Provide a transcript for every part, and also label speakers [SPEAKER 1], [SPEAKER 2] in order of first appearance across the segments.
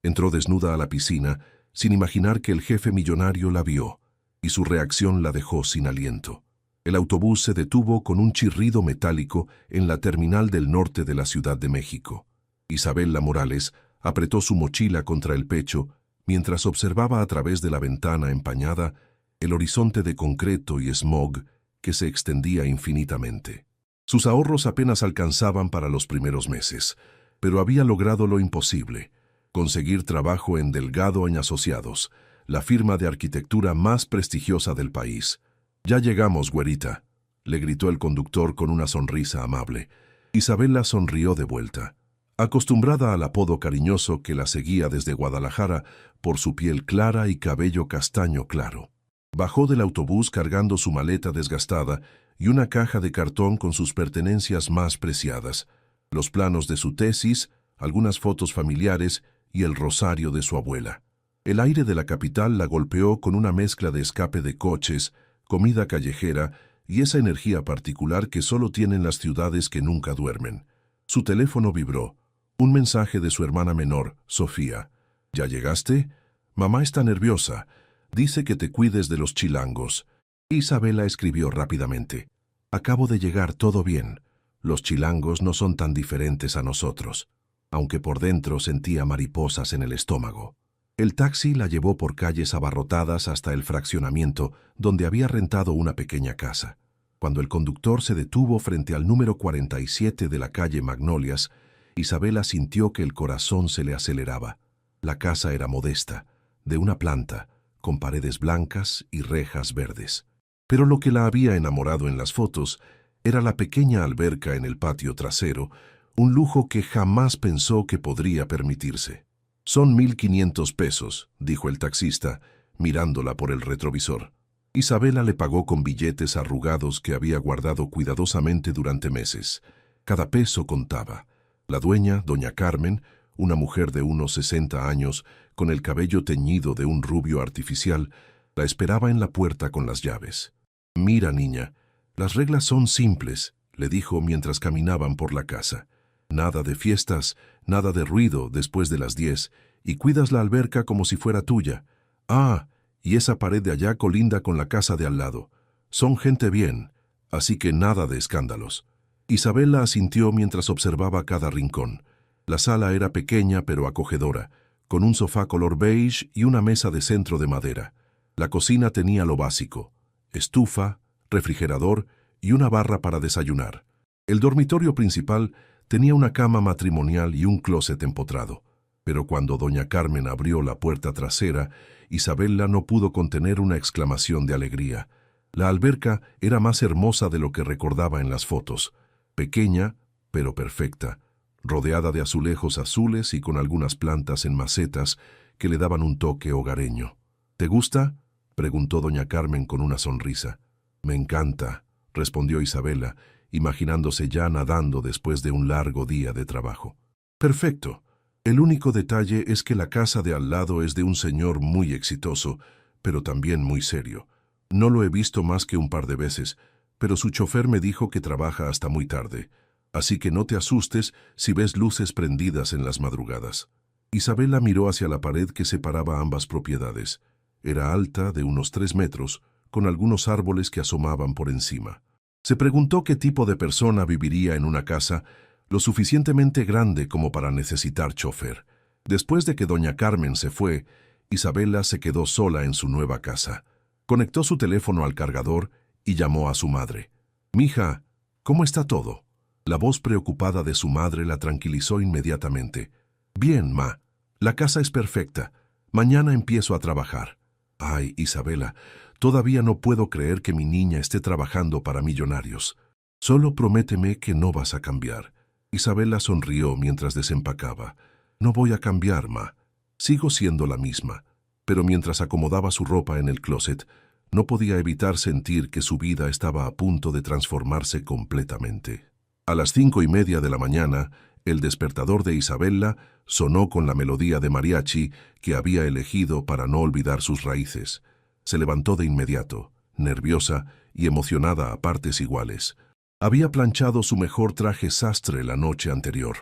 [SPEAKER 1] Entró desnuda a la piscina, sin imaginar que el jefe millonario la vio, y su reacción la dejó sin aliento. El autobús se detuvo con un chirrido metálico en la terminal del norte de la Ciudad de México. Isabela Morales apretó su mochila contra el pecho mientras observaba a través de la ventana empañada el horizonte de concreto y smog que se extendía infinitamente. Sus ahorros apenas alcanzaban para los primeros meses, pero había logrado lo imposible: conseguir trabajo en Delgado & Asociados, la firma de arquitectura más prestigiosa del país. «Ya llegamos, güerita», le gritó el conductor con una sonrisa amable. Isabela sonrió de vuelta. Acostumbrada al apodo cariñoso que la seguía desde Guadalajara por su piel clara y cabello castaño claro. Bajó del autobús cargando su maleta desgastada y una caja de cartón con sus pertenencias más preciadas: los planos de su tesis, algunas fotos familiares y el rosario de su abuela. El aire de la capital la golpeó con una mezcla de escape de coches, comida callejera y esa energía particular que solo tienen las ciudades que nunca duermen. Su teléfono vibró. Un mensaje de su hermana menor, Sofía. «¿Ya llegaste? Mamá está nerviosa. Dice que te cuides de los chilangos». Isabela escribió rápidamente: «Acabo de llegar, todo bien. Los chilangos no son tan diferentes a nosotros», aunque por dentro sentía mariposas en el estómago. El taxi la llevó por calles abarrotadas hasta el fraccionamiento donde había rentado una pequeña casa. Cuando el conductor se detuvo frente al número 47 de la calle Magnolias, Isabela sintió que el corazón se le aceleraba. La casa era modesta, de una planta, con paredes blancas y rejas verdes. Pero lo que la había enamorado en las fotos era la pequeña alberca en el patio trasero, un lujo que jamás pensó que podría permitirse. «Son 1.500 pesos», dijo el taxista, mirándola por el retrovisor. Isabela le pagó con billetes arrugados que había guardado cuidadosamente durante meses. Cada peso contaba. La dueña, doña Carmen, una mujer de unos 60 años, con el cabello teñido de un rubio artificial, la esperaba en la puerta con las llaves. «Mira, niña, las reglas son simples», le dijo mientras caminaban por la casa. «Nada de fiestas, nada de ruido después de las 10, y cuidas la alberca como si fuera tuya. Ah, y esa pared de allá colinda con la casa de al lado. Son gente bien, así que nada de escándalos». Isabela asintió mientras observaba cada rincón. La sala era pequeña pero acogedora, con un sofá color beige y una mesa de centro de madera. La cocina tenía lo básico: estufa, refrigerador y una barra para desayunar. El dormitorio principal tenía una cama matrimonial y un closet empotrado. Pero cuando doña Carmen abrió la puerta trasera, Isabela no pudo contener una exclamación de alegría. La alberca era más hermosa de lo que recordaba en las fotos. Pequeña, pero perfecta, rodeada de azulejos azules y con algunas plantas en macetas que le daban un toque hogareño. «¿Te gusta?», preguntó doña Carmen con una sonrisa. «Me encanta», respondió Isabela, imaginándose ya nadando después de un largo día de trabajo. «Perfecto. El único detalle es que la casa de al lado es de un señor muy exitoso, pero también muy serio. No lo he visto más que un par de veces, pero su chofer me dijo que trabaja hasta muy tarde, así que no te asustes si ves luces prendidas en las madrugadas». Isabela miró hacia la pared que separaba ambas propiedades. Era alta, de unos 3 metros, con algunos árboles que asomaban por encima. Se preguntó qué tipo de persona viviría en una casa lo suficientemente grande como para necesitar chofer. Después de que doña Carmen se fue, Isabela se quedó sola en su nueva casa. Conectó su teléfono al cargador y llamó a su madre. «Mija, ¿cómo está todo?». La voz preocupada de su madre la tranquilizó inmediatamente. «Bien, ma. La casa es perfecta. Mañana empiezo a trabajar». «Ay, Isabela, todavía no puedo creer que mi niña esté trabajando para millonarios. Solo prométeme que no vas a cambiar». Isabela sonrió mientras desempacaba. «No voy a cambiar, ma. Sigo siendo la misma». Pero mientras acomodaba su ropa en el closet, no podía evitar sentir que su vida estaba a punto de transformarse completamente. A las 5:30 de la mañana, el despertador de Isabela sonó con la melodía de mariachi que había elegido para no olvidar sus raíces. Se levantó de inmediato, nerviosa y emocionada a partes iguales. Había planchado su mejor traje sastre la noche anterior,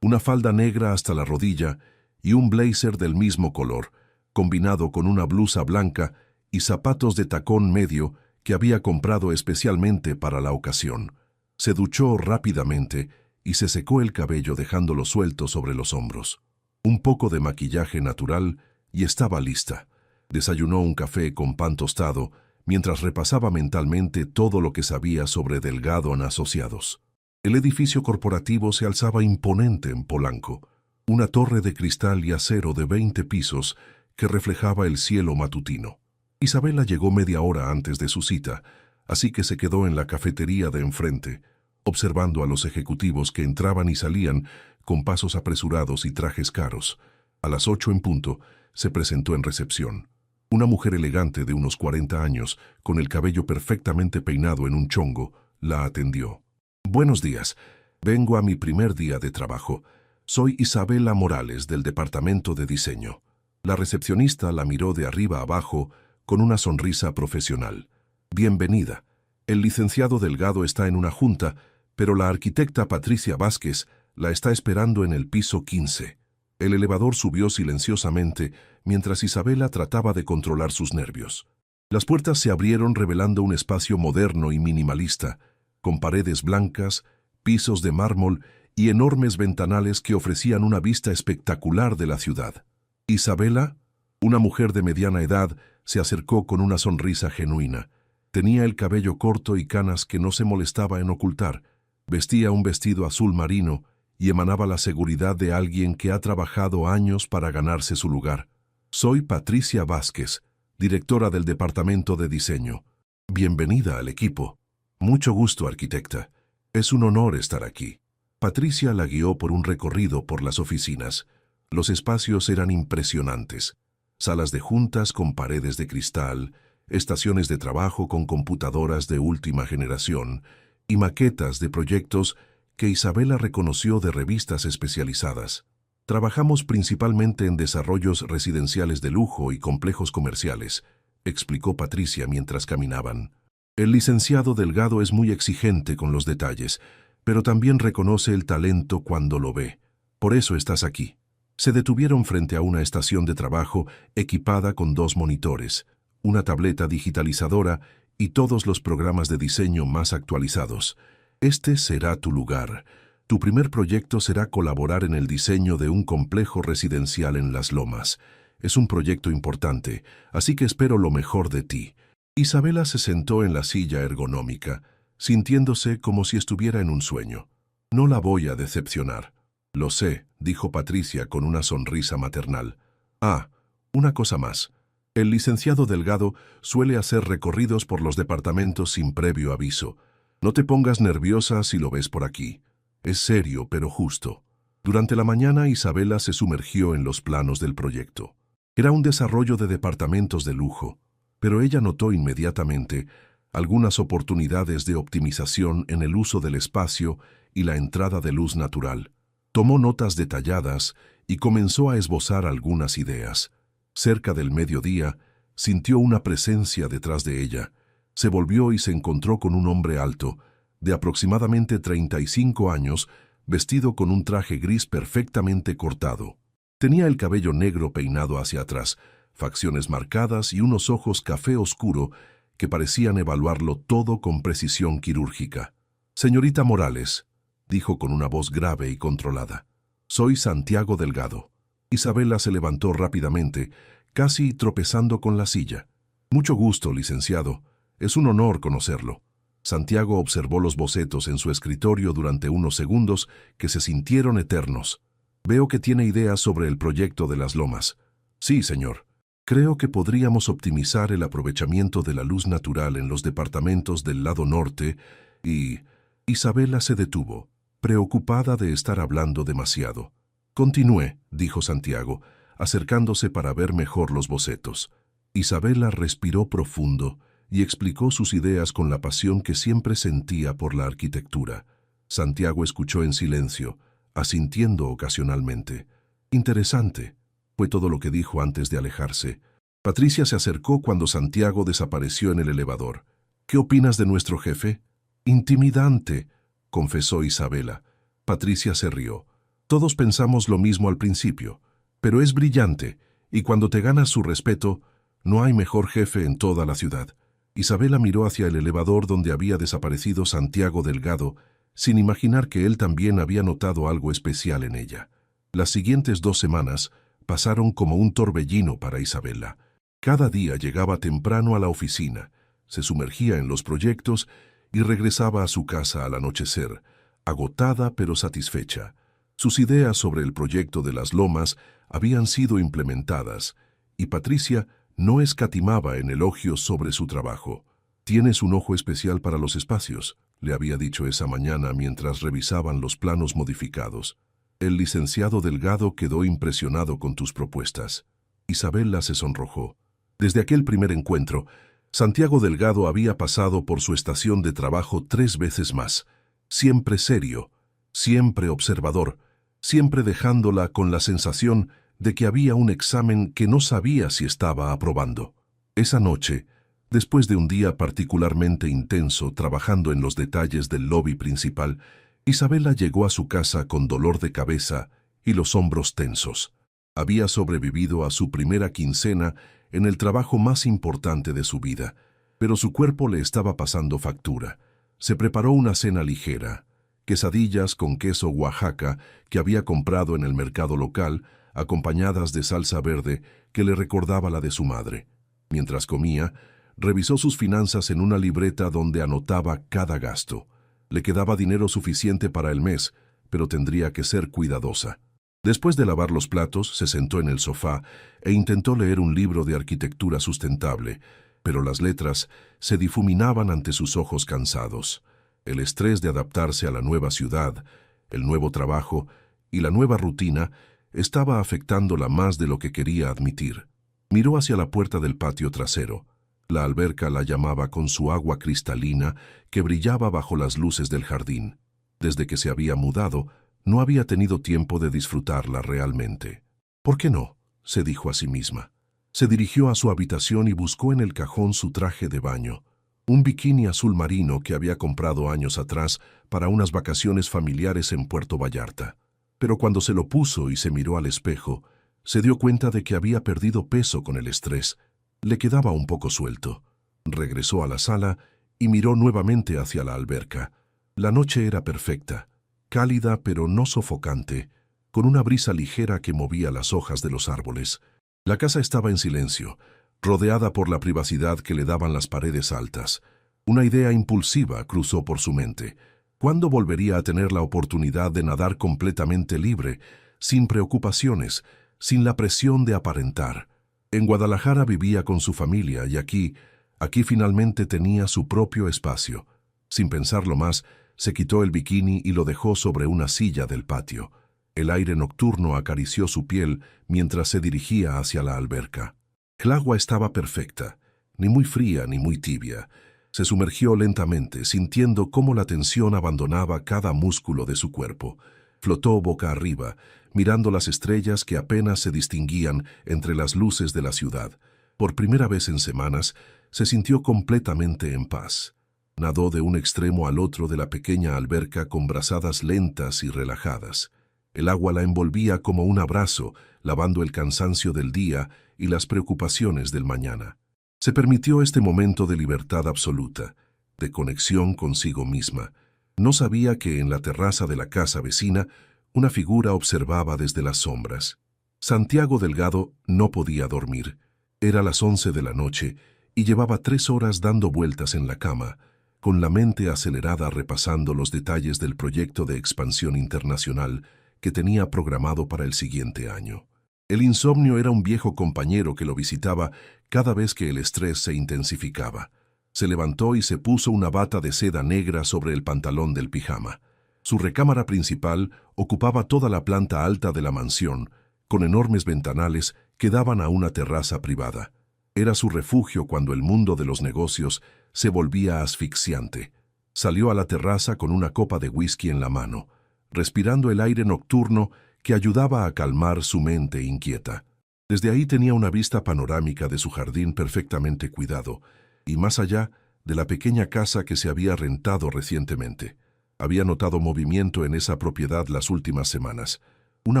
[SPEAKER 1] una falda negra hasta la rodilla y un blazer del mismo color, combinado con una blusa blanca y zapatos de tacón medio que había comprado especialmente para la ocasión. Se duchó rápidamente y se secó el cabello dejándolo suelto sobre los hombros. Un poco de maquillaje natural y estaba lista. Desayunó un café con pan tostado mientras repasaba mentalmente todo lo que sabía sobre Delgado & Asociados. El edificio corporativo se alzaba imponente en Polanco, una torre de cristal y acero de 20 pisos que reflejaba el cielo matutino. Isabela llegó media hora antes de su cita, así que se quedó en la cafetería de enfrente, observando a los ejecutivos que entraban y salían con pasos apresurados y trajes caros. A las 8 en punto, se presentó en recepción. Una mujer elegante de unos 40 años, con el cabello perfectamente peinado en un chongo, la atendió. «Buenos días. Vengo a mi primer día de trabajo. Soy Isabela Morales, del departamento de diseño». La recepcionista la miró de arriba a abajo con una sonrisa profesional. «Bienvenida. El licenciado Delgado está en una junta, pero la arquitecta Patricia Vázquez la está esperando en el piso 15». El elevador subió silenciosamente mientras Isabela trataba de controlar sus nervios. Las puertas se abrieron revelando un espacio moderno y minimalista, con paredes blancas, pisos de mármol y enormes ventanales que ofrecían una vista espectacular de la ciudad. Isabela, una mujer de mediana edad, se acercó con una sonrisa genuina. Tenía el cabello corto y canas que no se molestaba en ocultar. Vestía un vestido azul marino y emanaba la seguridad de alguien que ha trabajado años para ganarse su lugar. «Soy Patricia Vázquez, directora del departamento de diseño. Bienvenida al equipo». «Mucho gusto, arquitecta. Es un honor estar aquí». Patricia la guió por un recorrido por las oficinas. Los espacios eran impresionantes. Salas de juntas con paredes de cristal, estaciones de trabajo con computadoras de última generación y maquetas de proyectos que Isabela reconoció de revistas especializadas. «Trabajamos principalmente en desarrollos residenciales de lujo y complejos comerciales», explicó Patricia mientras caminaban. «El licenciado Delgado es muy exigente con los detalles, pero también reconoce el talento cuando lo ve. Por eso estás aquí». Se detuvieron frente a una estación de trabajo equipada con 2 monitores, una tableta digitalizadora y todos los programas de diseño más actualizados. «Este será tu lugar. Tu primer proyecto será colaborar en el diseño de un complejo residencial en Las Lomas. Es un proyecto importante, así que espero lo mejor de ti». Isabela se sentó en la silla ergonómica, sintiéndose como si estuviera en un sueño. «No la voy a decepcionar». «Lo sé», dijo Patricia con una sonrisa maternal. «Ah, una cosa más. El licenciado Delgado suele hacer recorridos por los departamentos sin previo aviso. No te pongas nerviosa si lo ves por aquí. Es serio, pero justo». Durante la mañana, Isabela se sumergió en los planos del proyecto. Era un desarrollo de departamentos de lujo, pero ella notó inmediatamente algunas oportunidades de optimización en el uso del espacio y la entrada de luz natural. Tomó notas detalladas y comenzó a esbozar algunas ideas. Cerca del mediodía, sintió una presencia detrás de ella. Se volvió y se encontró con un hombre alto, de aproximadamente 35 años, vestido con un traje gris perfectamente cortado. Tenía el cabello negro peinado hacia atrás, facciones marcadas y unos ojos café oscuro que parecían evaluarlo todo con precisión quirúrgica. «Señorita Morales», dijo con una voz grave y controlada, «soy Santiago Delgado». Isabela se levantó rápidamente, casi tropezando con la silla. «Mucho gusto, licenciado. Es un honor conocerlo». Santiago observó los bocetos en su escritorio durante unos segundos que se sintieron eternos. «Veo que tiene ideas sobre el proyecto de Las Lomas». «Sí, señor. Creo que podríamos optimizar el aprovechamiento de la luz natural en los departamentos del lado norte y...» Isabela se detuvo, preocupada de estar hablando demasiado. «Continúe», dijo Santiago, acercándose para ver mejor los bocetos. Isabela respiró profundo y explicó sus ideas con la pasión que siempre sentía por la arquitectura. Santiago escuchó en silencio, asintiendo ocasionalmente. «Interesante», fue todo lo que dijo antes de alejarse. Patricia se acercó cuando Santiago desapareció en el elevador. «¿Qué opinas de nuestro jefe?» «Intimidante», confesó Isabela. Patricia se rió. «Todos pensamos lo mismo al principio, pero es brillante, y cuando te ganas su respeto, no hay mejor jefe en toda la ciudad. Isabela miró hacia el elevador donde había desaparecido Santiago Delgado, sin imaginar que él también había notado algo especial en ella. Las siguientes 2 semanas pasaron como un torbellino para Isabela. Cada día llegaba temprano a la oficina, se sumergía en los proyectos y regresaba a su casa al anochecer, agotada pero satisfecha. Sus ideas sobre el proyecto de las lomas habían sido implementadas, y Patricia no escatimaba en elogios sobre su trabajo. «Tienes un ojo especial para los espacios», le había dicho esa mañana mientras revisaban los planos modificados. «El licenciado Delgado quedó impresionado con tus propuestas». Isabela se sonrojó. Desde aquel primer encuentro, Santiago Delgado había pasado por su estación de trabajo 3 veces más, siempre serio, siempre observador, siempre dejándola con la sensación de que había un examen que no sabía si estaba aprobando. Esa noche, después de un día particularmente intenso trabajando en los detalles del lobby principal, Isabela llegó a su casa con dolor de cabeza y los hombros tensos. Había sobrevivido a su primera quincena en el trabajo más importante de su vida, pero su cuerpo le estaba pasando factura. Se preparó una cena ligera, quesadillas con queso Oaxaca que había comprado en el mercado local, acompañadas de salsa verde que le recordaba la de su madre. Mientras comía, revisó sus finanzas en una libreta donde anotaba cada gasto. Le quedaba dinero suficiente para el mes, pero tendría que ser cuidadosa. Después de lavar los platos, se sentó en el sofá e intentó leer un libro de arquitectura sustentable, pero las letras se difuminaban ante sus ojos cansados. El estrés de adaptarse a la nueva ciudad, el nuevo trabajo y la nueva rutina estaba afectándola más de lo que quería admitir. Miró hacia la puerta del patio trasero. La alberca la llamaba con su agua cristalina que brillaba bajo las luces del jardín. Desde que se había mudado, no había tenido tiempo de disfrutarla realmente. «¿Por qué no?», se dijo a sí misma. Se dirigió a su habitación y buscó en el cajón su traje de baño, un bikini azul marino que había comprado años atrás para unas vacaciones familiares en Puerto Vallarta. Pero cuando se lo puso y se miró al espejo, se dio cuenta de que había perdido peso con el estrés. Le quedaba un poco suelto. Regresó a la sala y miró nuevamente hacia la alberca. La noche era perfecta, cálida pero no sofocante, con una brisa ligera que movía las hojas de los árboles. La casa estaba en silencio, rodeada por la privacidad que le daban las paredes altas. Una idea impulsiva cruzó por su mente. ¿Cuándo volvería a tener la oportunidad de nadar completamente libre, sin preocupaciones, sin la presión de aparentar? En Guadalajara vivía con su familia y aquí finalmente tenía su propio espacio. Sin pensarlo más, se quitó el bikini y lo dejó sobre una silla del patio. El aire nocturno acarició su piel mientras se dirigía hacia la alberca. El agua estaba perfecta, ni muy fría ni muy tibia. Se sumergió lentamente, sintiendo cómo la tensión abandonaba cada músculo de su cuerpo. Flotó boca arriba, mirando las estrellas que apenas se distinguían entre las luces de la ciudad. Por primera vez en semanas, se sintió completamente en paz. Nadó de un extremo al otro de la pequeña alberca con brazadas lentas y relajadas. El agua la envolvía como un abrazo, lavando el cansancio del día y las preocupaciones del mañana. Se permitió este momento de libertad absoluta, de conexión consigo misma. No sabía que en la terraza de la casa vecina una figura observaba desde las sombras. Santiago Delgado no podía dormir. Era las 11 de la noche y llevaba 3 horas dando vueltas en la cama, con la mente acelerada repasando los detalles del proyecto de expansión internacional que tenía programado para el siguiente año. El insomnio era un viejo compañero que lo visitaba cada vez que el estrés se intensificaba. Se levantó y se puso una bata de seda negra sobre el pantalón del pijama. Su recámara principal ocupaba toda la planta alta de la mansión, con enormes ventanales que daban a una terraza privada. Era su refugio cuando el mundo de los negocios se volvía asfixiante. Salió a la terraza con una copa de whisky en la mano, respirando el aire nocturno que ayudaba a calmar su mente inquieta. Desde ahí tenía una vista panorámica de su jardín perfectamente cuidado, y más allá de la pequeña casa que se había rentado recientemente. Había notado movimiento en esa propiedad las últimas semanas. Una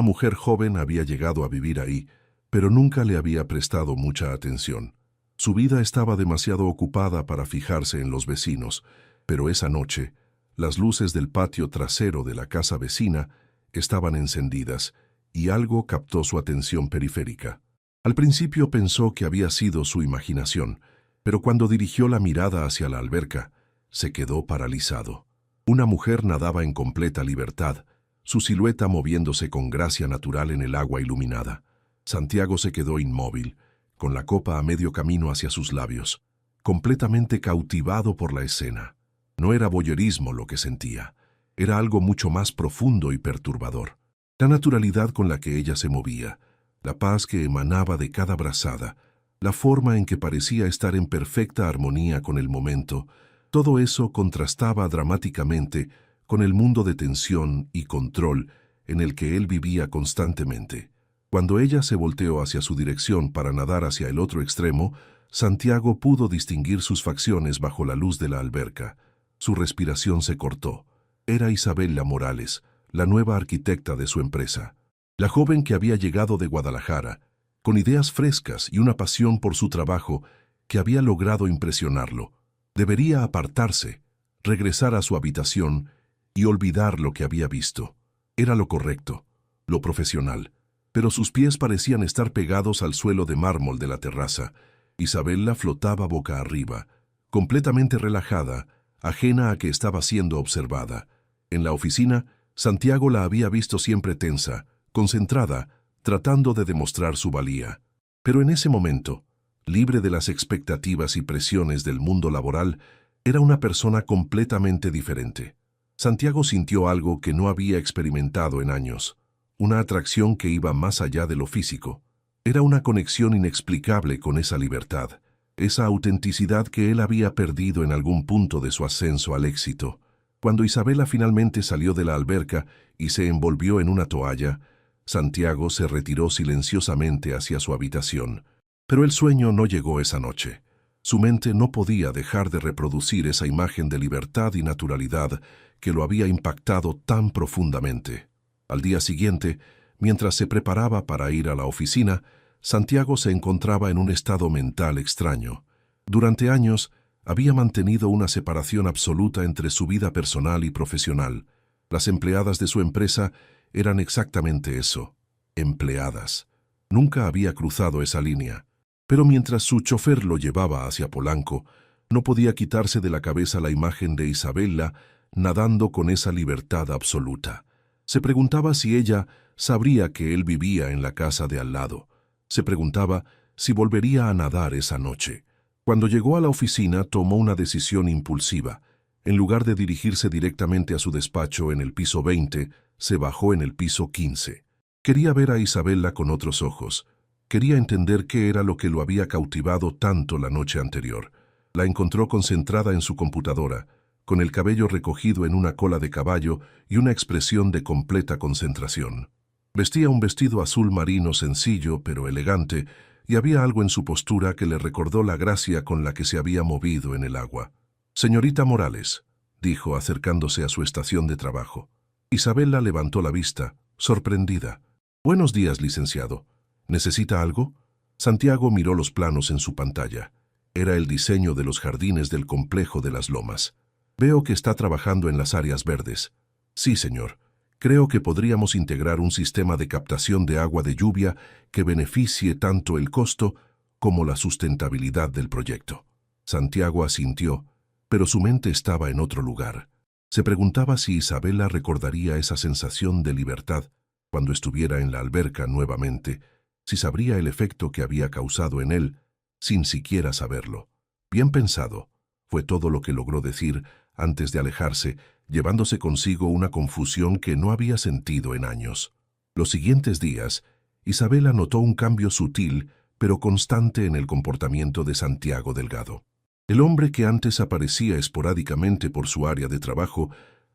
[SPEAKER 1] mujer joven había llegado a vivir ahí, pero nunca le había prestado mucha atención. Su vida estaba demasiado ocupada para fijarse en los vecinos, pero esa noche, las luces del patio trasero de la casa vecina estaban encendidas y algo captó su atención periférica. Al principio pensó que había sido su imaginación, pero cuando dirigió la mirada hacia la alberca, se quedó paralizado. Una mujer nadaba en completa libertad, su silueta moviéndose con gracia natural en el agua iluminada. Santiago se quedó inmóvil, con la copa a medio camino hacia sus labios, completamente cautivado por la escena. No era voyerismo lo que sentía, era algo mucho más profundo y perturbador. La naturalidad con la que ella se movía, la paz que emanaba de cada brazada, la forma en que parecía estar en perfecta armonía con el momento, todo eso contrastaba dramáticamente con el mundo de tensión y control en el que él vivía constantemente. Cuando ella se volteó hacia su dirección para nadar hacia el otro extremo, Santiago pudo distinguir sus facciones bajo la luz de la alberca. Su respiración se cortó. Era Isabela Morales, la nueva arquitecta de su empresa. La joven que había llegado de Guadalajara, con ideas frescas y una pasión por su trabajo que había logrado impresionarlo. Debería apartarse, regresar a su habitación y olvidar lo que había visto. Era lo correcto, lo profesional. Pero sus pies parecían estar pegados al suelo de mármol de la terraza. Isabela flotaba boca arriba, completamente relajada, ajena a que estaba siendo observada. En la oficina, Santiago la había visto siempre tensa, concentrada, tratando de demostrar su valía. Pero en ese momento, libre de las expectativas y presiones del mundo laboral, era una persona completamente diferente. Santiago sintió algo que no había experimentado en años. Una atracción que iba más allá de lo físico. Era una conexión inexplicable con esa libertad, esa autenticidad que él había perdido en algún punto de su ascenso al éxito. Cuando Isabela finalmente salió de la alberca y se envolvió en una toalla, Santiago se retiró silenciosamente hacia su habitación. Pero el sueño no llegó esa noche. Su mente no podía dejar de reproducir esa imagen de libertad y naturalidad que lo había impactado tan profundamente. Al día siguiente, mientras se preparaba para ir a la oficina, Santiago se encontraba en un estado mental extraño. Durante años, había mantenido una separación absoluta entre su vida personal y profesional. Las empleadas de su empresa eran exactamente eso, empleadas. Nunca había cruzado esa línea. Pero mientras su chofer lo llevaba hacia Polanco, no podía quitarse de la cabeza la imagen de Isabela nadando con esa libertad absoluta. Se preguntaba si ella sabría que él vivía en la casa de al lado. Se preguntaba si volvería a nadar esa noche. Cuando llegó a la oficina, tomó una decisión impulsiva. En lugar de dirigirse directamente a su despacho en el piso 20, se bajó en el piso 15. Quería ver a Isabela con otros ojos. Quería entender qué era lo que lo había cautivado tanto la noche anterior. La encontró concentrada en su computadora, con el cabello recogido en una cola de caballo y una expresión de completa concentración. Vestía un vestido azul marino sencillo pero elegante, y había algo en su postura que le recordó la gracia con la que se había movido en el agua. «Señorita Morales», dijo acercándose a su estación de trabajo. Isabela levantó la vista, sorprendida. «Buenos días, licenciado. ¿Necesita algo?» Santiago miró los planos en su pantalla. Era el diseño de los jardines del complejo de las Lomas. «Veo que está trabajando en las áreas verdes». «Sí, señor. Creo que podríamos integrar un sistema de captación de agua de lluvia que beneficie tanto el costo como la sustentabilidad del proyecto». Santiago asintió, pero su mente estaba en otro lugar. Se preguntaba si Isabela recordaría esa sensación de libertad cuando estuviera en la alberca nuevamente, si sabría el efecto que había causado en él, sin siquiera saberlo. «Bien pensado», fue todo lo que logró decir antes de alejarse, llevándose consigo una confusión que no había sentido en años. Los siguientes días, Isabela notó un cambio sutil pero constante en el comportamiento de Santiago Delgado. El hombre que antes aparecía esporádicamente por su área de trabajo,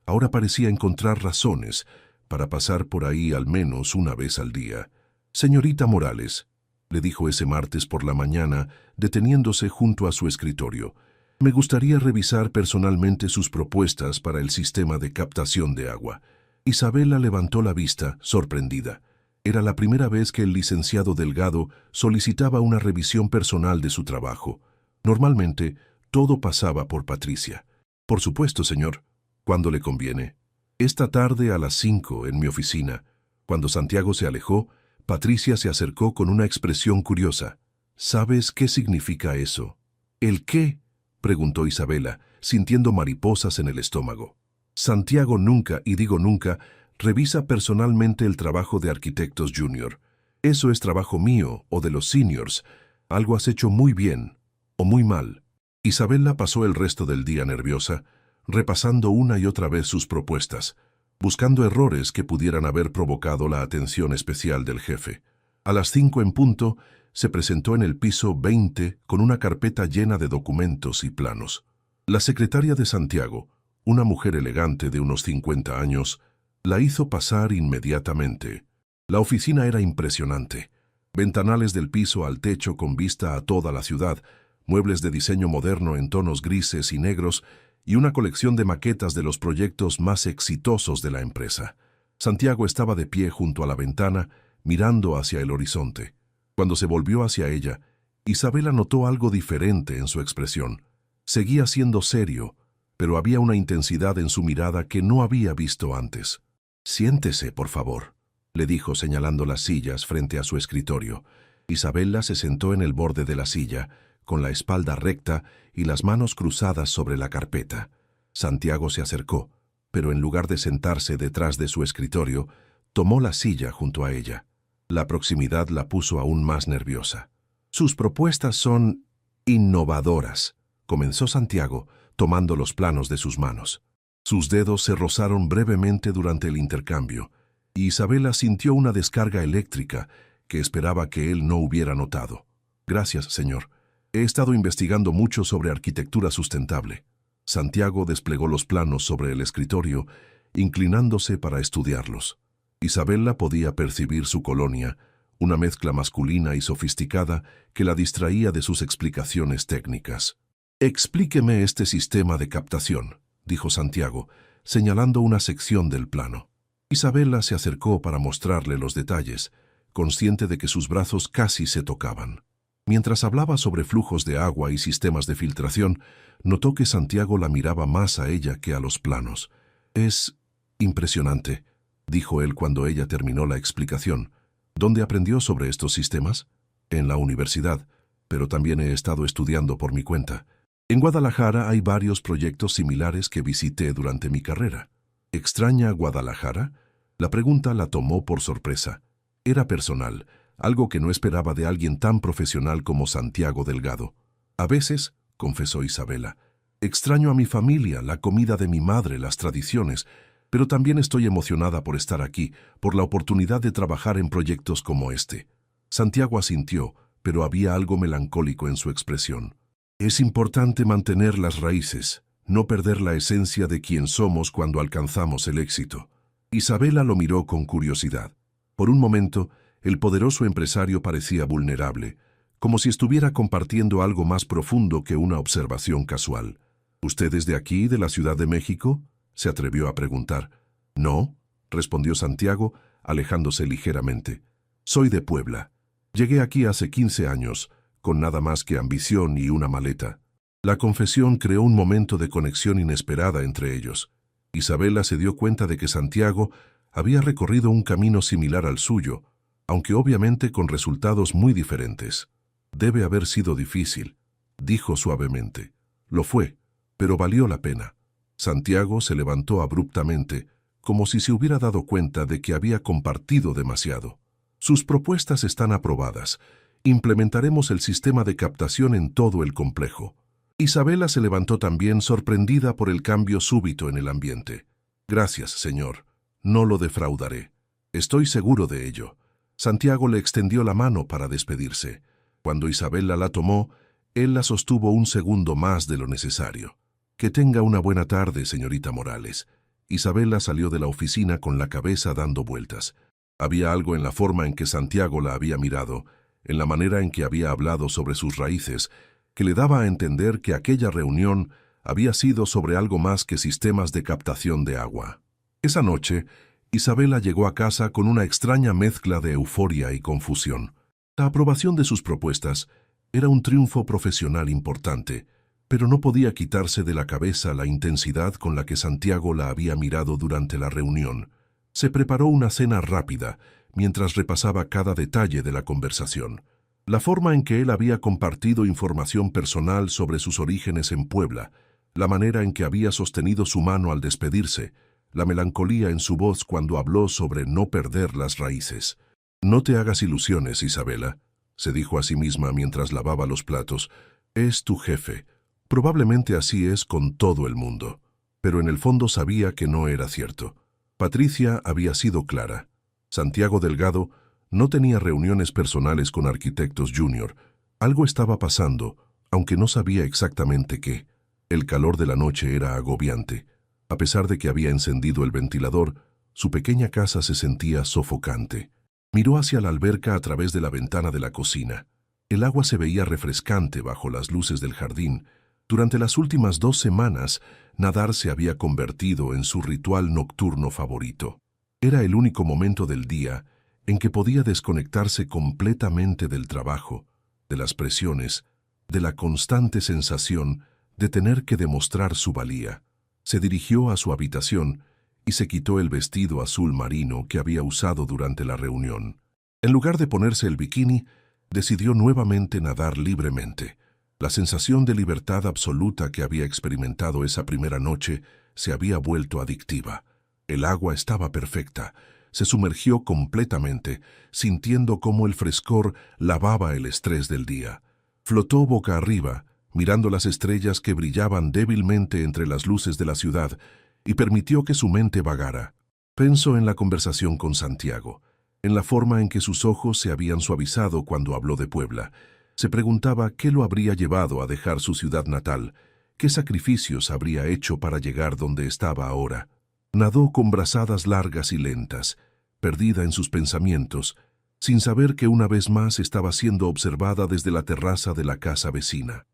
[SPEAKER 1] ahora parecía encontrar razones para pasar por ahí al menos una vez al día. «Señorita Morales», le dijo ese martes por la mañana, deteniéndose junto a su escritorio, «me gustaría revisar personalmente sus propuestas para el sistema de captación de agua». Isabela levantó la vista, sorprendida. Era la primera vez que el licenciado Delgado solicitaba una revisión personal de su trabajo. Normalmente, todo pasaba por Patricia. Por supuesto, señor. ¿Cuándo le conviene? Esta tarde a las 5 en mi oficina. Cuando Santiago se alejó, Patricia se acercó con una expresión curiosa. ¿Sabes qué significa eso? ¿El qué?, preguntó Isabela, sintiendo mariposas en el estómago. Santiago nunca, y digo nunca, revisa personalmente el trabajo de Arquitectos Junior. Eso es trabajo mío o de los seniors. Algo has hecho muy bien o muy mal. Isabela pasó el resto del día nerviosa, repasando una y otra vez sus propuestas, buscando errores que pudieran haber provocado la atención especial del jefe. A las 5 en punto, se presentó en el piso 20 con una carpeta llena de documentos y planos. La secretaria de Santiago, una mujer elegante de unos 50 años, la hizo pasar inmediatamente. La oficina era impresionante. Ventanales del piso al techo con vista a toda la ciudad, muebles de diseño moderno en tonos grises y negros y una colección de maquetas de los proyectos más exitosos de la empresa. Santiago estaba de pie junto a la ventana, mirando hacia el horizonte. Cuando se volvió hacia ella, Isabela notó algo diferente en su expresión. Seguía siendo serio, pero había una intensidad en su mirada que no había visto antes. «Siéntese, por favor», le dijo señalando las sillas frente a su escritorio. Isabela se sentó en el borde de la silla, con la espalda recta y las manos cruzadas sobre la carpeta. Santiago se acercó, pero en lugar de sentarse detrás de su escritorio, tomó la silla junto a ella. La proximidad la puso aún más nerviosa. «Sus propuestas son innovadoras», comenzó Santiago, tomando los planos de sus manos. Sus dedos se rozaron brevemente durante el intercambio, y Isabela sintió una descarga eléctrica que esperaba que él no hubiera notado. «Gracias, señor. He estado investigando mucho sobre arquitectura sustentable». Santiago desplegó los planos sobre el escritorio, inclinándose para estudiarlos. Isabela podía percibir su colonia, una mezcla masculina y sofisticada que la distraía de sus explicaciones técnicas. «Explíqueme este sistema de captación», dijo Santiago, señalando una sección del plano. Isabela se acercó para mostrarle los detalles, consciente de que sus brazos casi se tocaban. Mientras hablaba sobre flujos de agua y sistemas de filtración, notó que Santiago la miraba más a ella que a los planos. «Es impresionante», dijo él cuando ella terminó la explicación. «¿Dónde aprendió sobre estos sistemas?» «En la universidad, pero también he estado estudiando por mi cuenta. En Guadalajara hay varios proyectos similares que visité durante mi carrera». «¿Extraña Guadalajara?». La pregunta la tomó por sorpresa. Era personal, algo que no esperaba de alguien tan profesional como Santiago Delgado. «A veces», confesó Isabela, «extraño a mi familia, la comida de mi madre, las tradiciones, pero también estoy emocionada por estar aquí, por la oportunidad de trabajar en proyectos como este». Santiago asintió, pero había algo melancólico en su expresión. «Es importante mantener las raíces, no perder la esencia de quién somos cuando alcanzamos el éxito». Isabela lo miró con curiosidad. Por un momento, el poderoso empresario parecía vulnerable, como si estuviera compartiendo algo más profundo que una observación casual. «¿Usted es de aquí, de la Ciudad de México?», se atrevió a preguntar. «No», respondió Santiago, alejándose ligeramente. «Soy de Puebla. Llegué aquí hace 15 años, con nada más que ambición y una maleta». La confesión creó un momento de conexión inesperada entre ellos. Isabela se dio cuenta de que Santiago había recorrido un camino similar al suyo, aunque obviamente con resultados muy diferentes. «Debe haber sido difícil», dijo suavemente. «Lo fue, pero valió la pena». Santiago se levantó abruptamente, como si se hubiera dado cuenta de que había compartido demasiado. «Sus propuestas están aprobadas. Implementaremos el sistema de captación en todo el complejo». Isabela se levantó también, sorprendida por el cambio súbito en el ambiente. «Gracias, señor. No lo defraudaré. Estoy seguro de ello». Santiago le extendió la mano para despedirse. Cuando Isabela la tomó, él la sostuvo un segundo más de lo necesario. «Que tenga una buena tarde, señorita Morales». Isabela salió de la oficina con la cabeza dando vueltas. Había algo en la forma en que Santiago la había mirado, en la manera en que había hablado sobre sus raíces, que le daba a entender que aquella reunión había sido sobre algo más que sistemas de captación de agua. Esa noche, Isabela llegó a casa con una extraña mezcla de euforia y confusión. La aprobación de sus propuestas era un triunfo profesional importante, pero no podía quitarse de la cabeza la intensidad con la que Santiago la había mirado durante la reunión. Se preparó una cena rápida, mientras repasaba cada detalle de la conversación. La forma en que él había compartido información personal sobre sus orígenes en Puebla, la manera en que había sostenido su mano al despedirse, la melancolía en su voz cuando habló sobre no perder las raíces. «No te hagas ilusiones, Isabela», se dijo a sí misma mientras lavaba los platos. «Es tu jefe. Probablemente así es con todo el mundo». Pero en el fondo sabía que no era cierto. Patricia había sido clara. Santiago Delgado no tenía reuniones personales con Arquitectos Junior. Algo estaba pasando, aunque no sabía exactamente qué. El calor de la noche era agobiante. A pesar de que había encendido el ventilador, su pequeña casa se sentía sofocante. Miró hacia la alberca a través de la ventana de la cocina. El agua se veía refrescante bajo las luces del jardín. Durante las últimas 2 semanas, nadar se había convertido en su ritual nocturno favorito. Era el único momento del día en que podía desconectarse completamente del trabajo, de las presiones, de la constante sensación de tener que demostrar su valía. Se dirigió a su habitación y se quitó el vestido azul marino que había usado durante la reunión. En lugar de ponerse el bikini, decidió nuevamente nadar libremente. La sensación de libertad absoluta que había experimentado esa primera noche se había vuelto adictiva. El agua estaba perfecta. Se sumergió completamente, sintiendo cómo el frescor lavaba el estrés del día. Flotó boca arriba, mirando las estrellas que brillaban débilmente entre las luces de la ciudad, y permitió que su mente vagara. Pensó en la conversación con Santiago, en la forma en que sus ojos se habían suavizado cuando habló de Puebla. Se preguntaba qué lo habría llevado a dejar su ciudad natal, qué sacrificios habría hecho para llegar donde estaba ahora. Nadó con brazadas largas y lentas, perdida en sus pensamientos, sin saber que una vez más estaba siendo observada desde la terraza de la casa vecina.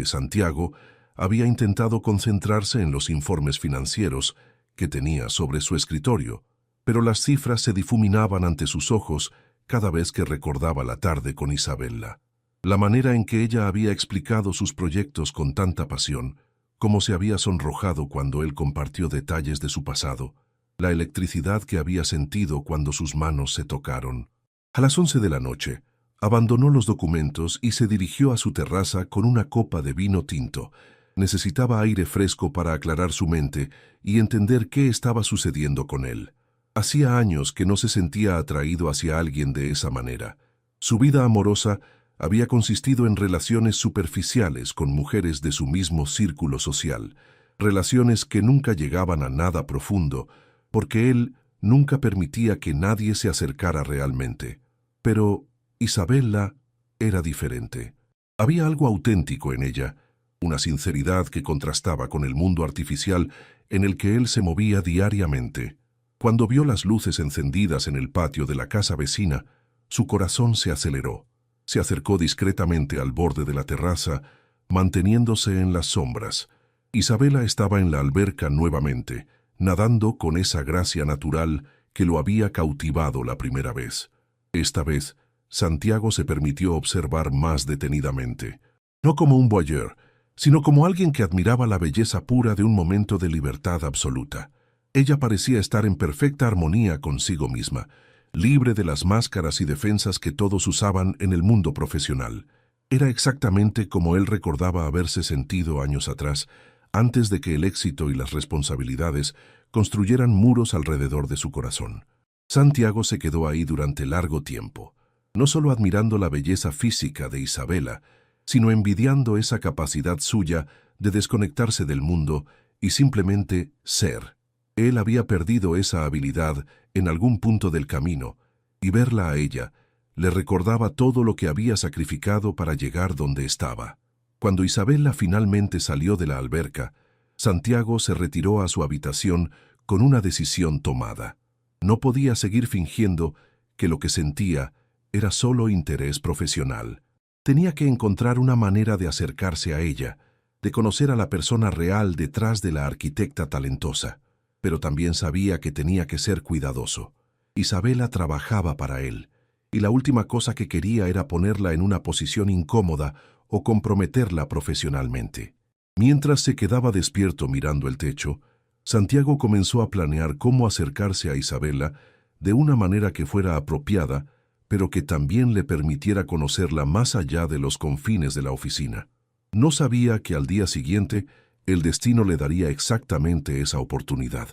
[SPEAKER 1] Santiago había intentado concentrarse en los informes financieros que tenía sobre su escritorio, pero las cifras se difuminaban ante sus ojos cada vez que recordaba la tarde con Isabela. La manera en que ella había explicado sus proyectos con tanta pasión, cómo se había sonrojado cuando él compartió detalles de su pasado, la electricidad que había sentido cuando sus manos se tocaron. A las 11 de la noche, abandonó los documentos y se dirigió a su terraza con una copa de vino tinto. Necesitaba aire fresco para aclarar su mente y entender qué estaba sucediendo con él. Hacía años que no se sentía atraído hacia alguien de esa manera. Su vida amorosa había consistido en relaciones superficiales con mujeres de su mismo círculo social, relaciones que nunca llegaban a nada profundo, porque él nunca permitía que nadie se acercara realmente. Pero Isabela era diferente. Había algo auténtico en ella, una sinceridad que contrastaba con el mundo artificial en el que él se movía diariamente. Cuando vio las luces encendidas en el patio de la casa vecina, su corazón se aceleró. Se acercó discretamente al borde de la terraza, manteniéndose en las sombras. Isabela estaba en la alberca nuevamente, nadando con esa gracia natural que lo había cautivado la primera vez. Esta vez, Santiago se permitió observar más detenidamente. No como un voyeur, sino como alguien que admiraba la belleza pura de un momento de libertad absoluta. Ella parecía estar en perfecta armonía consigo misma, libre de las máscaras y defensas que todos usaban en el mundo profesional. Era exactamente como él recordaba haberse sentido años atrás, antes de que el éxito y las responsabilidades construyeran muros alrededor de su corazón. Santiago se quedó ahí durante largo tiempo, no solo admirando la belleza física de Isabela, sino envidiando esa capacidad suya de desconectarse del mundo y simplemente ser. Él había perdido esa habilidad en algún punto del camino, y verla a ella le recordaba todo lo que había sacrificado para llegar donde estaba. Cuando Isabela finalmente salió de la alberca, Santiago se retiró a su habitación con una decisión tomada. No podía seguir fingiendo que lo que sentía era solo interés profesional. Tenía que encontrar una manera de acercarse a ella, de conocer a la persona real detrás de la arquitecta talentosa. pero también sabía que tenía que ser cuidadoso. Isabela trabajaba para él, y la última cosa que quería era ponerla en una posición incómoda o comprometerla profesionalmente. Mientras se quedaba despierto mirando el techo, Santiago comenzó a planear cómo acercarse a Isabela de una manera que fuera apropiada, pero que también le permitiera conocerla más allá de los confines de la oficina. No sabía que al día siguiente el destino le daría exactamente esa oportunidad.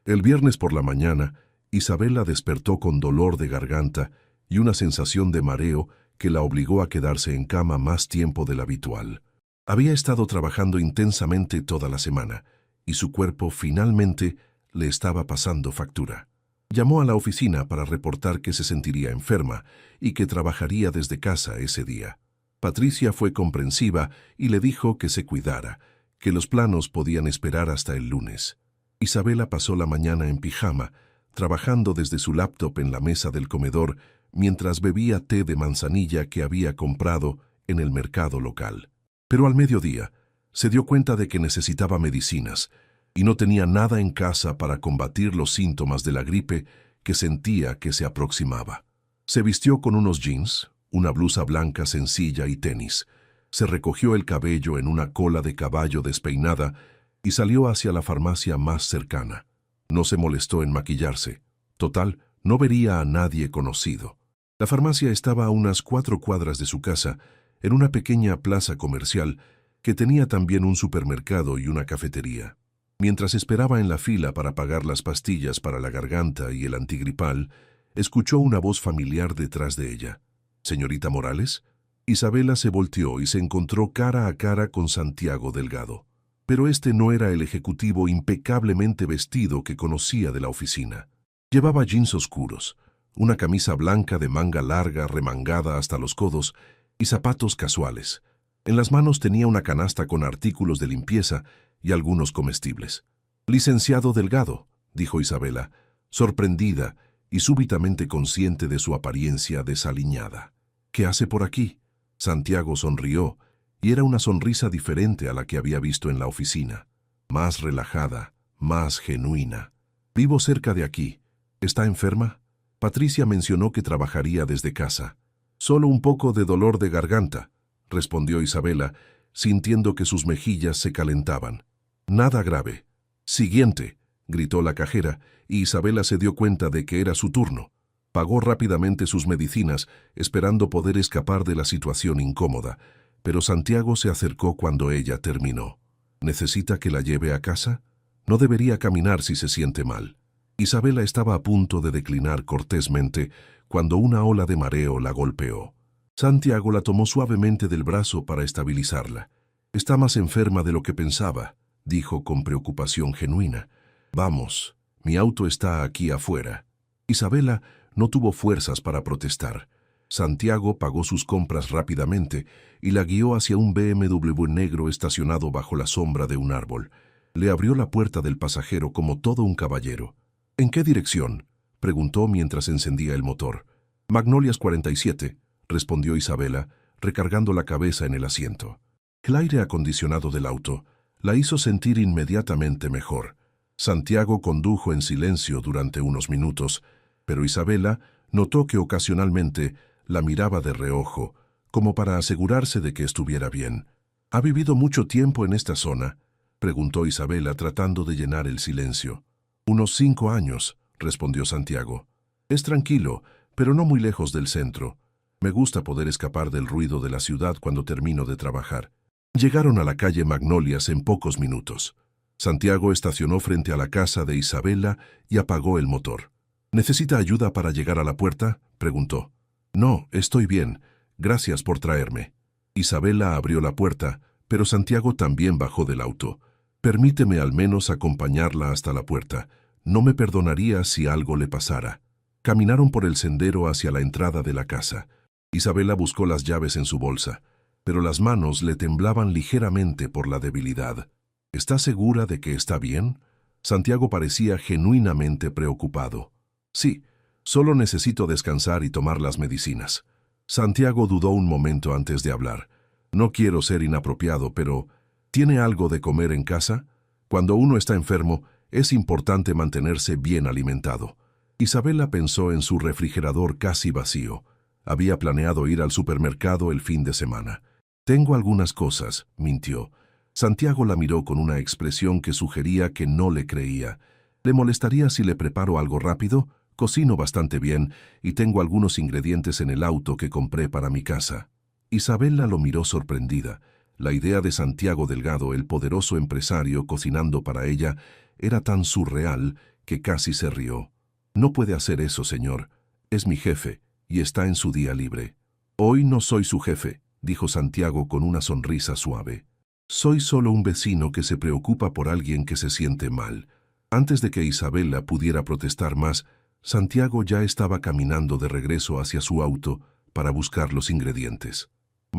[SPEAKER 1] El viernes por la mañana, Isabela despertó con dolor de garganta y una sensación de mareo que la obligó a quedarse en cama más tiempo del habitual. Había estado trabajando intensamente toda la semana, y su cuerpo finalmente le estaba pasando factura. Llamó a la oficina para reportar que se sentiría enferma y que trabajaría desde casa ese día. Patricia fue comprensiva y le dijo que se cuidara, que los planos podían esperar hasta el lunes. Isabela pasó la mañana en pijama, trabajando desde su laptop en la mesa del comedor mientras bebía té de manzanilla que había comprado en el mercado local. Pero al mediodía se dio cuenta de que necesitaba medicinas y no tenía nada en casa para combatir los síntomas de la gripe que sentía que se aproximaba. Se vistió con unos jeans, una blusa blanca sencilla y tenis. Se recogió el cabello en una cola de caballo despeinada y salió hacia la farmacia más cercana. No se molestó en maquillarse. Total, no vería a nadie conocido. La farmacia estaba a unas 4 cuadras de su casa, en una pequeña plaza comercial que tenía también un supermercado y una cafetería. Mientras esperaba en la fila para pagar las pastillas para la garganta y el antigripal, escuchó una voz familiar detrás de ella. «¿Señorita Morales?» Isabela se volteó y se encontró cara a cara con Santiago Delgado. Pero este no era el ejecutivo impecablemente vestido que conocía de la oficina. Llevaba jeans oscuros, una camisa blanca de manga larga remangada hasta los codos y zapatos casuales. En las manos tenía una canasta con artículos de limpieza y algunos comestibles. «Licenciado Delgado», dijo Isabela, sorprendida y súbitamente consciente de su apariencia desaliñada. «¿Qué hace por aquí?» Santiago sonrió, y era una sonrisa diferente a la que había visto en la oficina. Más relajada, más genuina. «Vivo cerca de aquí. ¿Está enferma?» Patricia mencionó que trabajaría desde casa. «Solo un poco de dolor de garganta», respondió Isabela, sintiendo que sus mejillas se calentaban. «Nada grave». «Siguiente», gritó la cajera, y Isabela se dio cuenta de que era su turno. Pagó rápidamente sus medicinas, esperando poder escapar de la situación incómoda, pero Santiago se acercó cuando ella terminó. «¿Necesita que la lleve a casa? No debería caminar si se siente mal». Isabela estaba a punto de declinar cortésmente cuando una ola de mareo la golpeó. Santiago la tomó suavemente del brazo para estabilizarla. «Está más enferma de lo que pensaba», dijo con preocupación genuina. «Vamos, mi auto está aquí afuera». Isabela no tuvo fuerzas para protestar. Santiago pagó sus compras rápidamente y la guió hacia un BMW negro estacionado bajo la sombra de un árbol. Le abrió la puerta del pasajero como todo un caballero. «¿En qué dirección?», preguntó mientras encendía el motor. «Magnolias 47», respondió Isabela, recargando la cabeza en el asiento. El aire acondicionado del auto la hizo sentir inmediatamente mejor. Santiago condujo en silencio durante unos minutos, pero Isabela notó que ocasionalmente la miraba de reojo, como para asegurarse de que estuviera bien. «¿Ha vivido mucho tiempo en esta zona?», preguntó Isabela tratando de llenar el silencio. «Unos 5 años», respondió Santiago. «Es tranquilo, pero no muy lejos del centro. Me gusta poder escapar del ruido de la ciudad cuando termino de trabajar». Llegaron a la calle Magnolias en pocos minutos. Santiago estacionó frente a la casa de Isabela y apagó el motor. «¿Necesita ayuda para llegar a la puerta?», preguntó. «No, estoy bien. Gracias por traerme». Isabela abrió la puerta, pero Santiago también bajó del auto. «Permíteme al menos acompañarla hasta la puerta. No me perdonaría si algo le pasara». Caminaron por el sendero hacia la entrada de la casa. Isabela buscó las llaves en su bolsa, pero las manos le temblaban ligeramente por la debilidad. «¿Está segura de que está bien?», Santiago parecía genuinamente preocupado. «Sí, solo necesito descansar y tomar las medicinas». Santiago dudó un momento antes de hablar. «No quiero ser inapropiado, pero ¿tiene algo de comer en casa? Cuando uno está enfermo, Es importante mantenerse bien alimentado. Isabela pensó en su refrigerador casi vacío. Había planeado ir al supermercado el fin de semana. Tengo algunas cosas, mintió. Santiago la miró con una expresión que sugería que no le creía. ¿Le molestaría si le preparo algo rápido? Cocino bastante bien y tengo algunos ingredientes en el auto que compré para mi casa. Isabela lo miró sorprendida. La idea de Santiago Delgado, el poderoso empresario, cocinando para ella, era tan surreal que casi se rió. No puede hacer eso, señor. Es mi jefe y está en su día libre. Hoy no soy su jefe, dijo Santiago con una sonrisa suave. Soy solo un vecino que se preocupa por alguien que se siente mal. Antes de que Isabela pudiera protestar más, Santiago ya estaba caminando de regreso hacia su auto para buscar los ingredientes.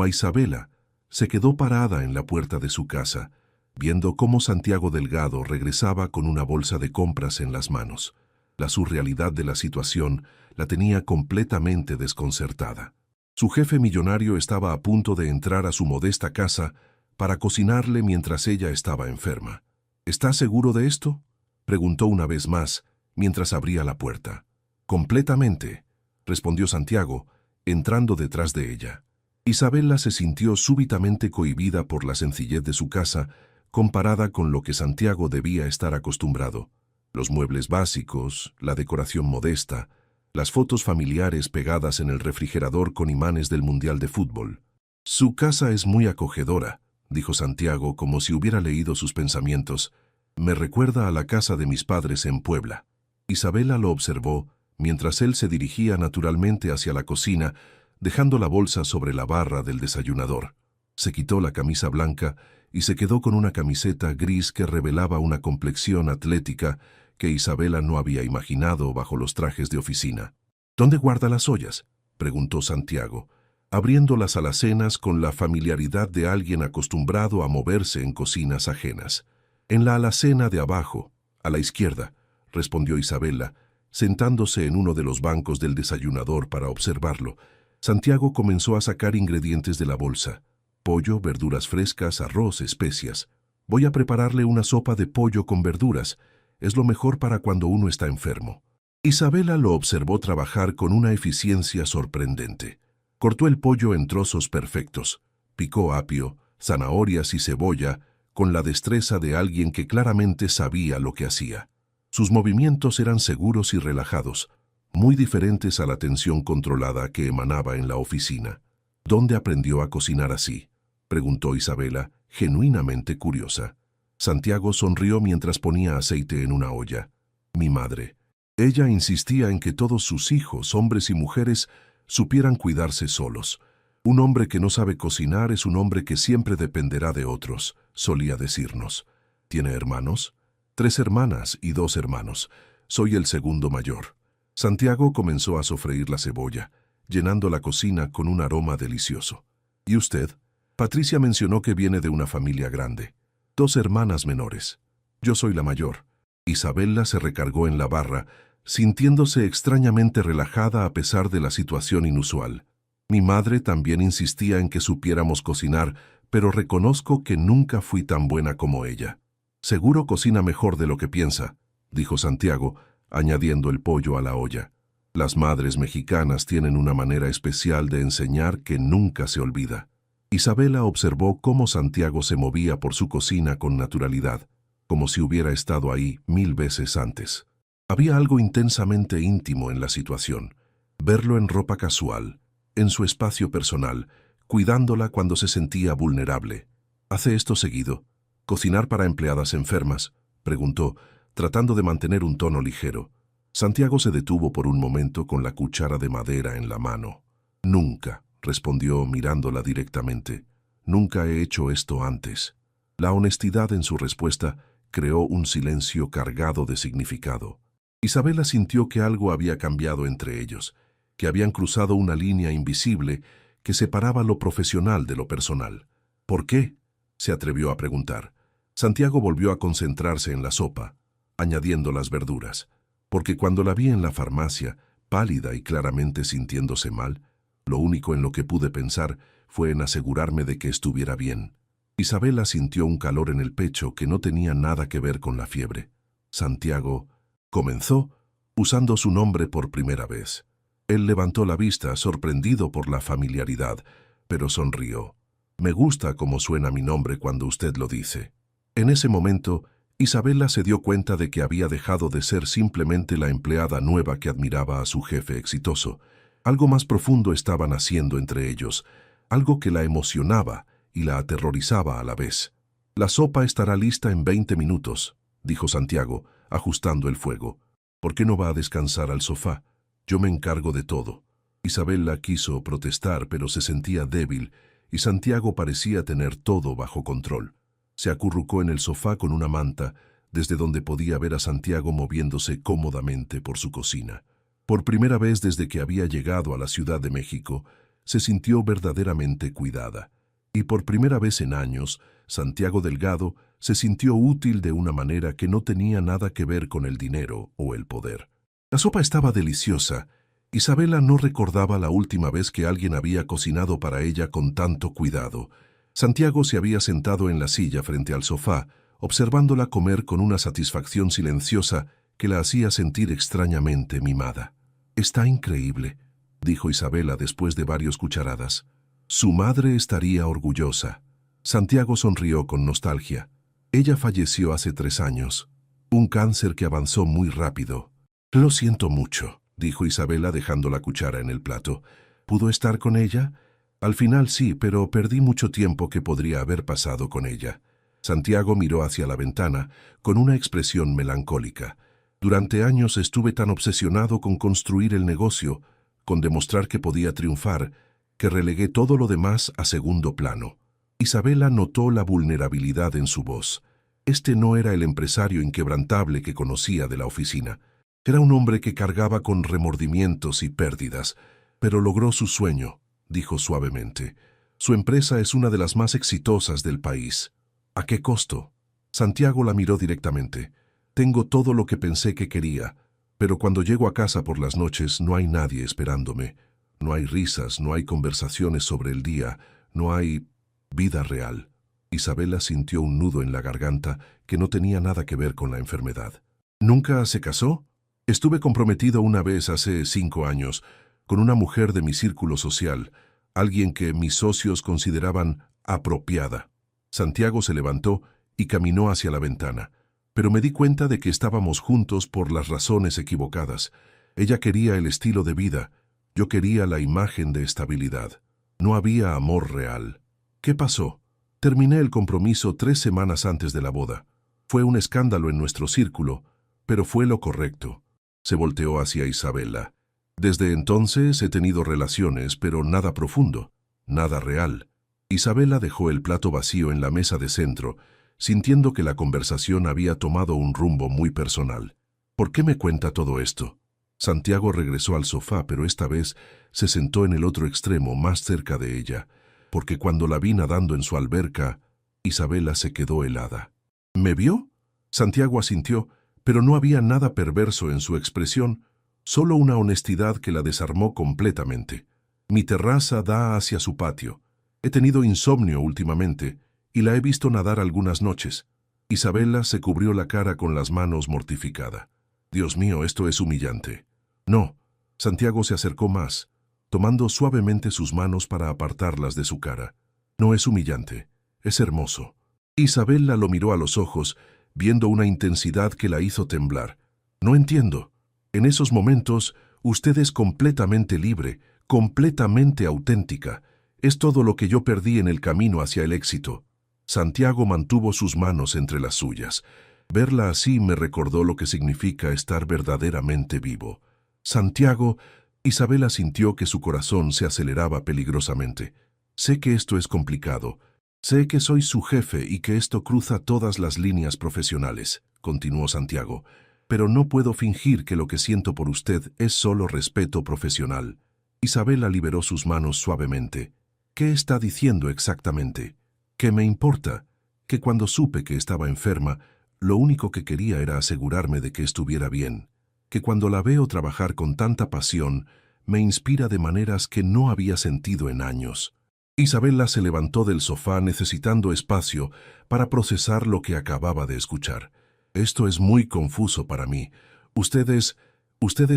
[SPEAKER 1] Isabela se quedó parada en la puerta de su casa, viendo cómo Santiago Delgado regresaba con una bolsa de compras en las manos. La surrealidad de la situación la tenía completamente desconcertada. Su jefe millonario estaba a punto de entrar a su modesta casa para cocinarle mientras ella estaba enferma. ¿Está seguro de esto?, preguntó una vez más mientras abría la puerta. Completamente, respondió Santiago, entrando detrás de ella. Isabela se sintió súbitamente cohibida por la sencillez de su casa comparada con lo que Santiago debía estar acostumbrado. Los muebles básicos, la decoración modesta, las fotos familiares pegadas en el refrigerador con imanes del Mundial de Fútbol. Su casa es muy acogedora, dijo Santiago como si hubiera leído sus pensamientos. Me recuerda a la casa de mis padres en Puebla. Isabela lo observó mientras él se dirigía naturalmente hacia la cocina, dejando la bolsa sobre la barra del desayunador. Se quitó la camisa blanca y se quedó con una camiseta gris que revelaba una complexión atlética que Isabela no había imaginado bajo los trajes de oficina. ¿Dónde guarda las ollas?, preguntó Santiago, abriendo las alacenas con la familiaridad de alguien acostumbrado a moverse en cocinas ajenas. En la alacena de abajo, a la izquierda, respondió Isabela, sentándose en uno de los bancos del desayunador para observarlo. Santiago comenzó a sacar ingredientes de la bolsa: pollo, verduras frescas, arroz, especias. Voy a prepararle una sopa de pollo con verduras. Es lo mejor para cuando uno está enfermo. Isabela lo observó trabajar con una eficiencia sorprendente. Cortó el pollo en trozos perfectos, picó apio, zanahorias y cebolla con la destreza de alguien que claramente sabía lo que hacía. Sus movimientos eran seguros y relajados, muy diferentes a la tensión controlada que emanaba en la oficina. ¿Dónde aprendió a cocinar así?, preguntó Isabela, genuinamente curiosa. Santiago sonrió mientras ponía aceite en una olla. Mi madre. Ella insistía en que todos sus hijos, hombres y mujeres, supieran cuidarse solos. Un hombre que no sabe cocinar es un hombre que siempre dependerá de otros, solía decirnos. ¿Tiene hermanos? 3 hermanas y 2 hermanos. Soy el segundo mayor. Santiago comenzó a sofreír la cebolla, llenando la cocina con un aroma delicioso. ¿Y usted? Patricia mencionó que viene de una familia grande. 2 hermanas menores. Yo soy la mayor. Isabela se recargó en la barra, sintiéndose extrañamente relajada a pesar de la situación inusual. Mi madre también insistía en que supiéramos cocinar, pero reconozco que nunca fui tan buena como ella. Seguro cocina mejor de lo que piensa, dijo Santiago, añadiendo el pollo a la olla. Las madres mexicanas tienen una manera especial de enseñar que nunca se olvida. Isabela observó cómo Santiago se movía por su cocina con naturalidad, como si hubiera estado ahí 1000 veces antes. Había algo intensamente íntimo en la situación. Verlo en ropa casual, en su espacio personal, cuidándola cuando se sentía vulnerable. ¿Hace esto seguido? ¿Cocinar para empleadas enfermas?, preguntó, tratando de mantener un tono ligero. Santiago se detuvo por un momento con la cuchara de madera en la mano. Nunca, respondió mirándola directamente. Nunca he hecho esto antes. La honestidad en su respuesta creó un silencio cargado de significado. Isabela sintió que algo había cambiado entre ellos, que habían cruzado una línea invisible que separaba lo profesional de lo personal. ¿Por qué?, se atrevió a preguntar. Santiago volvió a concentrarse en la sopa, añadiendo las verduras. Porque cuando la vi en la farmacia, pálida y claramente sintiéndose mal, lo único en lo que pude pensar fue en asegurarme de que estuviera bien. Isabela sintió un calor en el pecho que no tenía nada que ver con la fiebre. Santiago, comenzó, usando su nombre por primera vez. Él levantó la vista, sorprendido por la familiaridad, pero sonrió. Me gusta cómo suena mi nombre cuando usted lo dice. En ese momento, Isabela se dio cuenta de que había dejado de ser simplemente la empleada nueva que admiraba a su jefe exitoso. Algo más profundo estaba naciendo entre ellos, algo que la emocionaba y la aterrorizaba a la vez. «La sopa estará lista en 20 minutos», dijo Santiago, ajustando el fuego. «¿Por qué no va a descansar al sofá? Yo me encargo de todo». Isabela quiso protestar, pero se sentía débil, y Santiago parecía tener todo bajo control. Se acurrucó en el sofá con una manta, desde donde podía ver a Santiago moviéndose cómodamente por su cocina. Por primera vez desde que había llegado a la Ciudad de México, se sintió verdaderamente cuidada. Y por primera vez en años, Santiago Delgado se sintió útil de una manera que no tenía nada que ver con el dinero o el poder. La sopa estaba deliciosa. Isabela no recordaba la última vez que alguien había cocinado para ella con tanto cuidado. Santiago se había sentado en la silla frente al sofá, observándola comer con una satisfacción silenciosa que la hacía sentir extrañamente mimada. «Está increíble», dijo Isabela después de varias cucharadas. «Su madre estaría orgullosa». Santiago sonrió con nostalgia. Ella falleció hace 3 años. Un cáncer que avanzó muy rápido. «Lo siento mucho», dijo Isabela dejando la cuchara en el plato. «¿Pudo estar con ella?» «Al final sí, pero perdí mucho tiempo que podría haber pasado con ella». Santiago miró hacia la ventana con una expresión melancólica. «Durante años estuve tan obsesionado con construir el negocio, con demostrar que podía triunfar, que relegué todo lo demás a segundo plano». Isabela notó la vulnerabilidad en su voz. Este no era el empresario inquebrantable que conocía de la oficina. Era un hombre que cargaba con remordimientos y pérdidas, pero logró su sueño, dijo suavemente. «Su empresa es una de las más exitosas del país». «¿A qué costo?» Santiago la miró directamente. «Tengo todo lo que pensé que quería, pero cuando llego a casa por las noches no hay nadie esperándome. No hay risas, no hay conversaciones sobre el día, no hay vida real». Isabela sintió un nudo en la garganta que no tenía nada que ver con la enfermedad. «¿Nunca se casó?» «Estuve comprometido una vez hace 5 años, con una mujer de mi círculo social, alguien que mis socios consideraban apropiada». Santiago se levantó y caminó hacia la ventana, pero me di cuenta de que estábamos juntos por las razones equivocadas. Ella quería el estilo de vida, yo quería la imagen de estabilidad. No había amor real. «¿Qué pasó?» «Terminé el compromiso 3 semanas antes de la boda. Fue un escándalo en nuestro círculo, pero fue lo correcto». Se volteó hacia Isabela. «Desde entonces he tenido relaciones, pero nada profundo, nada real». Isabela dejó el plato vacío en la mesa de centro, sintiendo que la conversación había tomado un rumbo muy personal. «¿Por qué me cuenta todo esto?» Santiago regresó al sofá, pero esta vez se sentó en el otro extremo, más cerca de ella, porque cuando la vi nadando en su alberca, Isabela se quedó helada. «¿Me vio?» Santiago asintió, pero no había nada perverso en su expresión, solo una honestidad que la desarmó completamente. «Mi terraza da hacia su patio. He tenido insomnio últimamente y la he visto nadar algunas noches». Isabela se cubrió la cara con las manos mortificada. «Dios mío, esto es humillante». «No». Santiago se acercó más, tomando suavemente sus manos para apartarlas de su cara. «No es humillante, es hermoso». Isabela lo miró a los ojos, viendo una intensidad que la hizo temblar. «No entiendo. En esos momentos, usted es completamente libre, completamente auténtica. Es todo lo que yo perdí en el camino hacia el éxito». Santiago mantuvo sus manos entre las suyas. Verla así me recordó lo que significa estar verdaderamente vivo. «Santiago», Isabela sintió que su corazón se aceleraba peligrosamente. «Sé que esto es complicado. Sé que soy su jefe y que esto cruza todas las líneas profesionales», continuó Santiago, «pero no puedo fingir que lo que siento por usted es solo respeto profesional». Isabela liberó sus manos suavemente. «¿Qué está diciendo exactamente?» «¿Qué me importa?» «Que cuando supe que estaba enferma, lo único que quería era asegurarme de que estuviera bien. Que cuando la veo trabajar con tanta pasión, me inspira de maneras que no había sentido en años». Isabela se levantó del sofá necesitando espacio para procesar lo que acababa de escuchar. Esto es muy confuso para mí. Usted es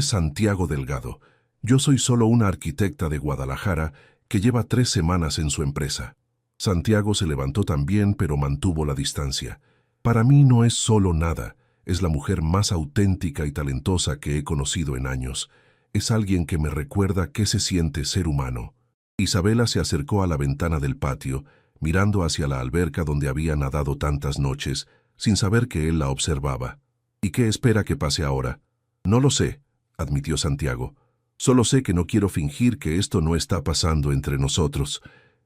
[SPEAKER 1] Santiago Delgado. Yo soy solo una arquitecta de Guadalajara que lleva 3 semanas en su empresa. Santiago se levantó también, pero mantuvo la distancia. Para mí no es solo nada. Es la mujer más auténtica y talentosa que he conocido en años. Es alguien que me recuerda qué se siente ser humano. Isabela se acercó a la ventana del patio, mirando hacia la alberca donde había nadado tantas noches, sin saber que él la observaba. ¿Y qué espera que pase ahora? No lo sé, admitió Santiago. Solo sé que no quiero fingir que esto no está pasando entre nosotros.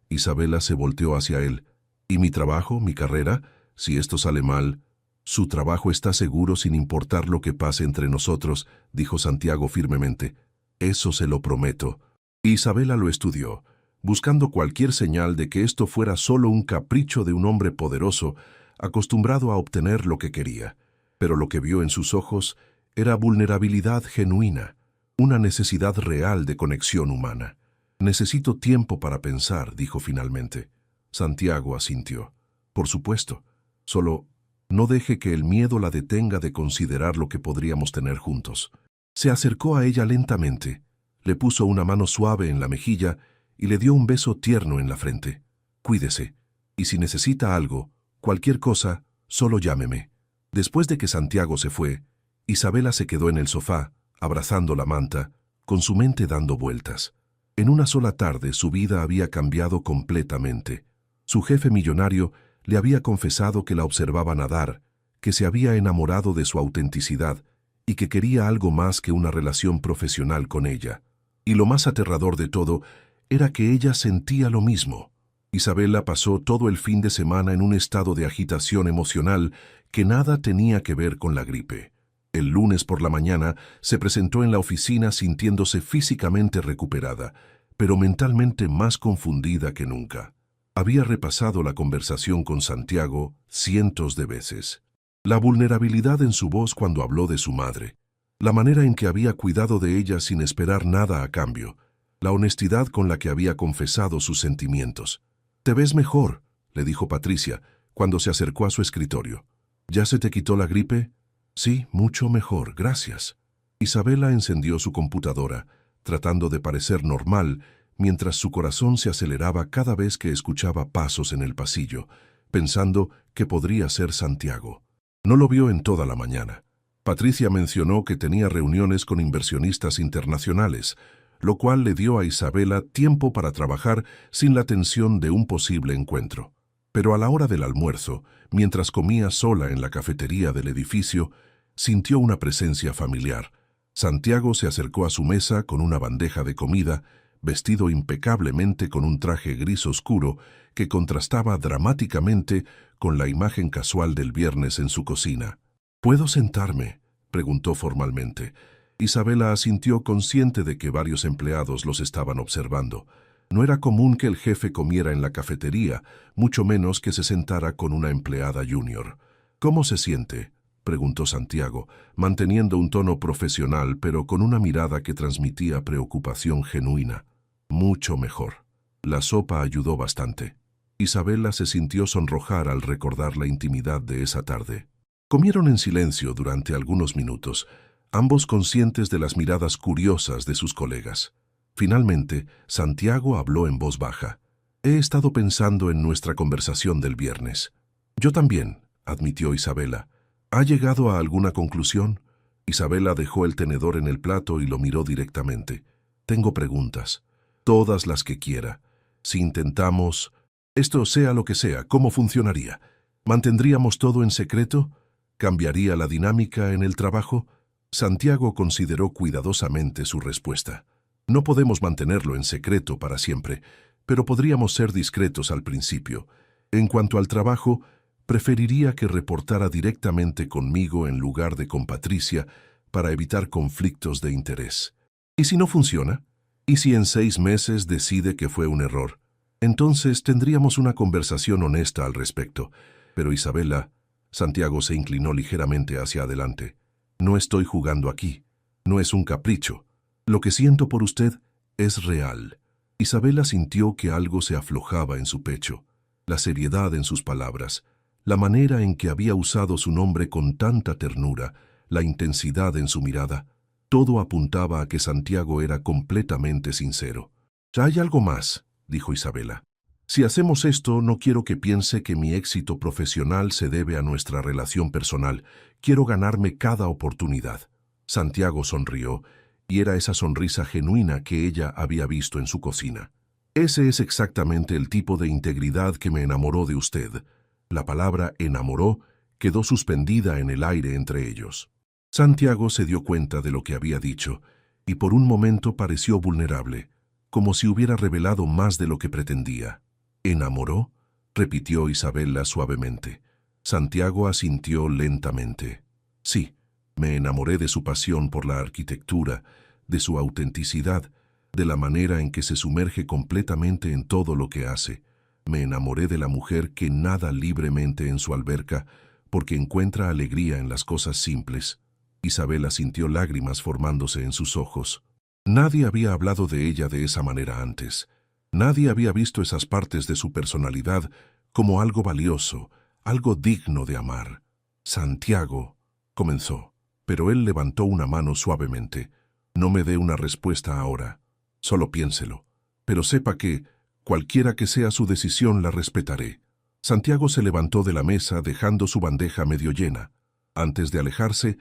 [SPEAKER 1] Isabela se volteó hacia él. ¿Y mi trabajo, mi carrera? Si esto sale mal... Su trabajo está seguro sin importar lo que pase entre nosotros, dijo Santiago firmemente. Eso se lo prometo. Isabela lo estudió, buscando cualquier señal de que esto fuera solo un capricho de un hombre poderoso, acostumbrado a obtener lo que quería. Pero lo que vio en sus ojos era vulnerabilidad genuina, una necesidad real de conexión humana. Necesito tiempo para pensar, dijo finalmente. Santiago asintió. Por supuesto, solo no deje que el miedo la detenga de considerar lo que podríamos tener juntos. Se acercó a ella lentamente, le puso una mano suave en la mejilla y le dio un beso tierno en la frente. Cuídese, y si necesita algo, cualquier cosa, solo llámeme. Después de que Santiago se fue, Isabela se quedó en el sofá, abrazando la manta, con su mente dando vueltas. En una sola tarde su vida había cambiado completamente. Su jefe millonario le había confesado que la observaba nadar, que se había enamorado de su autenticidad y que quería algo más que una relación profesional con ella. Y lo más aterrador de todo era que ella sentía lo mismo. Isabela pasó todo el fin de semana en un estado de agitación emocional que nada tenía que ver con la gripe. El lunes por la mañana se presentó en la oficina sintiéndose físicamente recuperada, pero mentalmente más confundida que nunca. Había repasado la conversación con Santiago cientos de veces. La vulnerabilidad en su voz cuando habló de su madre, la manera en que había cuidado de ella sin esperar nada a cambio, la honestidad con la que había confesado sus sentimientos. «Te ves mejor», le dijo Patricia, cuando se acercó a su escritorio. «¿Ya se te quitó la gripe?» «Sí, mucho mejor, gracias». Isabela encendió su computadora, tratando de parecer normal, mientras su corazón se aceleraba cada vez que escuchaba pasos en el pasillo, pensando que podría ser Santiago. No lo vio en toda la mañana. Patricia mencionó que tenía reuniones con inversionistas internacionales, lo cual le dio a Isabela tiempo para trabajar sin la tensión de un posible encuentro. Pero a la hora del almuerzo, mientras comía sola en la cafetería del edificio, sintió una presencia familiar. Santiago se acercó a su mesa con una bandeja de comida, vestido impecablemente con un traje gris oscuro que contrastaba dramáticamente con la imagen casual del viernes en su cocina. «¿Puedo sentarme?», preguntó formalmente. Isabela asintió, consciente de que varios empleados los estaban observando. No era común que el jefe comiera en la cafetería, mucho menos que se sentara con una empleada junior. «¿Cómo se siente?», preguntó Santiago, manteniendo un tono profesional, pero con una mirada que transmitía preocupación genuina. «Mucho mejor». La sopa ayudó bastante. Isabela se sintió sonrojar al recordar la intimidad de esa tarde. Comieron en silencio durante algunos minutos, ambos conscientes de las miradas curiosas de sus colegas. Finalmente, Santiago habló en voz baja. «He estado pensando en nuestra conversación del viernes». «Yo también», admitió Isabela. «¿Ha llegado a alguna conclusión?» Isabela dejó el tenedor en el plato y lo miró directamente. «Tengo preguntas. Todas las que quiera. Si intentamos... Esto sea lo que sea, ¿cómo funcionaría? ¿Mantendríamos todo en secreto? ¿Cambiaría la dinámica en el trabajo?» Santiago consideró cuidadosamente su respuesta. «No podemos mantenerlo en secreto para siempre, pero podríamos ser discretos al principio. En cuanto al trabajo, preferiría que reportara directamente conmigo en lugar de con Patricia para evitar conflictos de interés. ¿Y si no funciona? ¿Y si en 6 meses decide que fue un error? Entonces tendríamos una conversación honesta al respecto». «Pero Isabela», Santiago se inclinó ligeramente hacia adelante, «no estoy jugando aquí. No es un capricho. Lo que siento por usted es real». Isabela sintió que algo se aflojaba en su pecho, la seriedad en sus palabras, La manera en que había usado su nombre con tanta ternura, la intensidad en su mirada, todo apuntaba a que Santiago era completamente sincero. «Ya hay algo más», dijo Isabela. «Si hacemos esto, no quiero que piense que mi éxito profesional se debe a nuestra relación personal. Quiero ganarme cada oportunidad». Santiago sonrió, y era esa sonrisa genuina que ella había visto en su cocina. «Ese es exactamente el tipo de integridad que me enamoró de usted». La palabra enamoró quedó suspendida en el aire entre ellos. Santiago se dio cuenta de lo que había dicho, y por un momento pareció vulnerable, como si hubiera revelado más de lo que pretendía. «¿Enamoró?», repitió Isabela suavemente. Santiago asintió lentamente. «Sí, me enamoré de su pasión por la arquitectura, de su autenticidad, de la manera en que se sumerge completamente en todo lo que hace. Me enamoré de la mujer que nada libremente en su alberca porque encuentra alegría en las cosas simples». Isabela sintió lágrimas formándose en sus ojos. Nadie había hablado de ella de esa manera antes. Nadie había visto esas partes de su personalidad como algo valioso, algo digno de amar. «Santiago», comenzó, pero él levantó una mano suavemente. «No me dé una respuesta ahora. Solo piénselo. Pero sepa que, cualquiera que sea su decisión, la respetaré». Santiago se levantó de la mesa dejando su bandeja medio llena. Antes de alejarse,